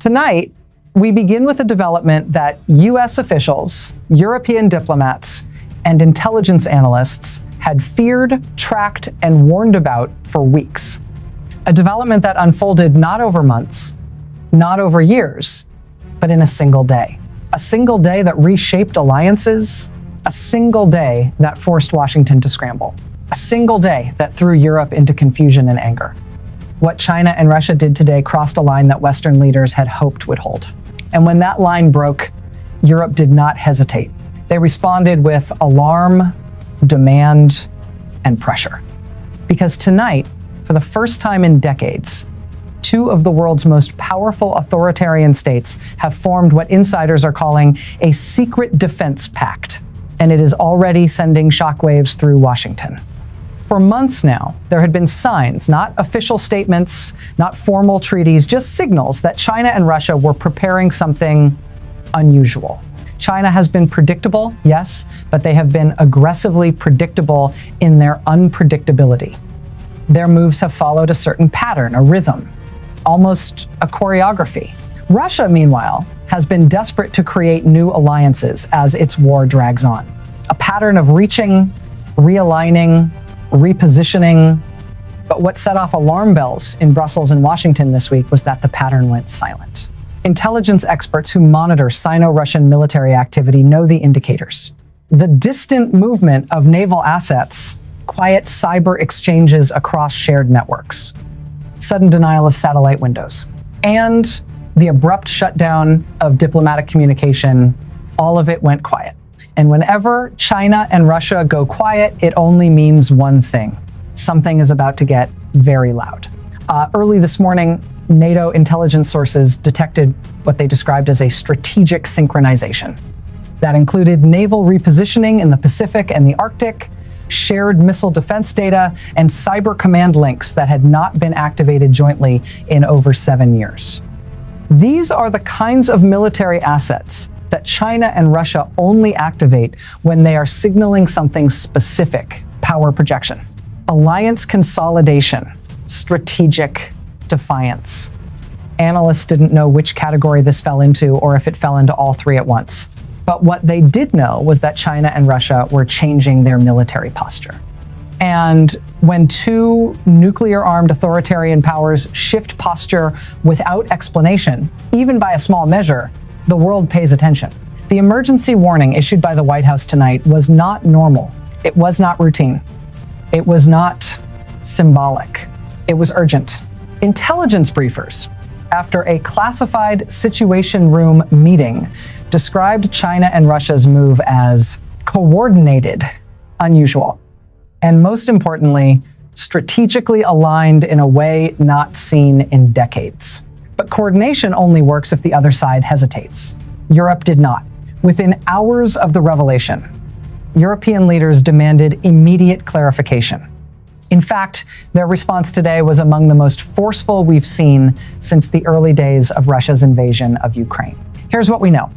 Tonight, we begin with a development that US officials, European diplomats, and intelligence analysts had feared, tracked, and warned about for weeks. A development that unfolded not over months, not over years, but in a single day. A single day that reshaped alliances, a single day that forced Washington to scramble. A single day that threw Europe into confusion and anger. What China and Russia did today crossed a line that Western leaders had hoped would hold. And when that line broke, Europe did not hesitate. They responded with alarm, demand, and pressure. Because tonight, for the first time in decades, two of the world's most powerful authoritarian states have formed what insiders are calling a secret defense pact, and it is already sending shockwaves through Washington. For months now, there had been signs, not official statements, not formal treaties, just signals that China and Russia were preparing something unusual. China has been predictable, yes, but they have been aggressively predictable in their unpredictability. Their moves have followed a certain pattern, a rhythm, almost a choreography. Russia, meanwhile, has been desperate to create new alliances as its war drags on. A pattern of reaching, realigning, repositioning. But what set off alarm bells in Brussels and Washington this week was that the pattern went silent. Intelligence experts who monitor Sino-Russian military activity know the indicators. The distant movement of naval assets, quiet cyber exchanges across shared networks, sudden denial of satellite windows, and the abrupt shutdown of diplomatic communication, all of it went quiet. And whenever China and Russia go quiet, it only means one thing. Something is about to get very loud. Early this morning, NATO intelligence sources detected what they described as a strategic synchronization. That included naval repositioning in the Pacific and the Arctic, shared missile defense data, and cyber command links that had not been activated jointly in over 7 years. These are the kinds of military assets that China and Russia only activate when they are signaling something specific: power projection, alliance consolidation, strategic defiance. Analysts didn't know which category this fell into or if it fell into all three at once. But what they did know was that China and Russia were changing their military posture. And when two nuclear-armed authoritarian powers shift posture without explanation, even by a small measure, the world pays attention. The emergency warning issued by the White House tonight was not normal. It was not routine. It was not symbolic. It was urgent. Intelligence briefers, after a classified Situation Room meeting, described China and Russia's move as coordinated, unusual, and most importantly, strategically aligned in a way not seen in decades. But coordination only works if the other side hesitates. Europe did not. Within hours of the revelation, European leaders demanded immediate clarification. In fact, their response today was among the most forceful we've seen since the early days of Russia's invasion of Ukraine. Here's what we know.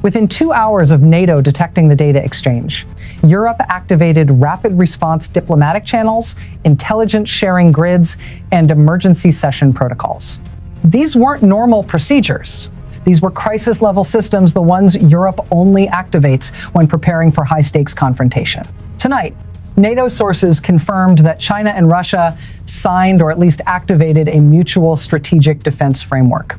Within 2 hours of NATO detecting the data exchange, Europe activated rapid response diplomatic channels, intelligence sharing grids, and emergency session protocols. These weren't normal procedures. These were crisis-level systems, the ones Europe only activates when preparing for high-stakes confrontation. Tonight, NATO sources confirmed that China and Russia signed or at least activated a mutual strategic defense framework.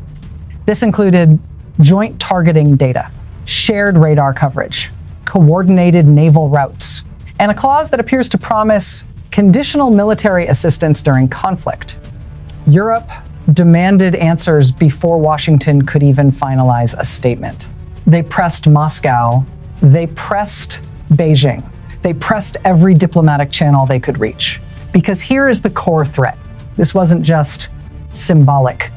This included joint targeting data, shared radar coverage, coordinated naval routes, and a clause that appears to promise conditional military assistance during conflict. Europe demanded answers before Washington could even finalize a statement. They pressed Moscow. They pressed Beijing. They pressed every diplomatic channel they could reach. Because here is the core threat. This wasn't just symbolic.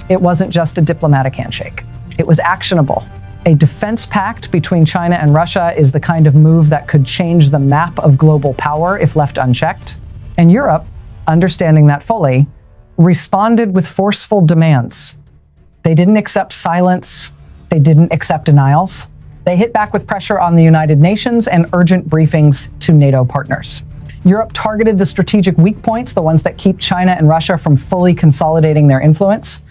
It wasn't just a diplomatic handshake. It was actionable. A defense pact between China and Russia is the kind of move that could change the map of global power if left unchecked. And Europe, understanding that fully, responded with forceful demands. They didn't accept silence. They didn't accept denials. They hit back with pressure on the United Nations and urgent briefings to NATO partners. Europe targeted the strategic weak points, the ones that keep China and Russia from fully consolidating their influence.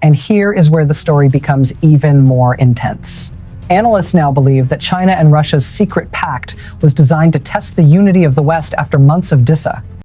And here is where the story becomes even more intense. Analysts now believe that China and Russia's secret pact was designed to test the unity of the West after months of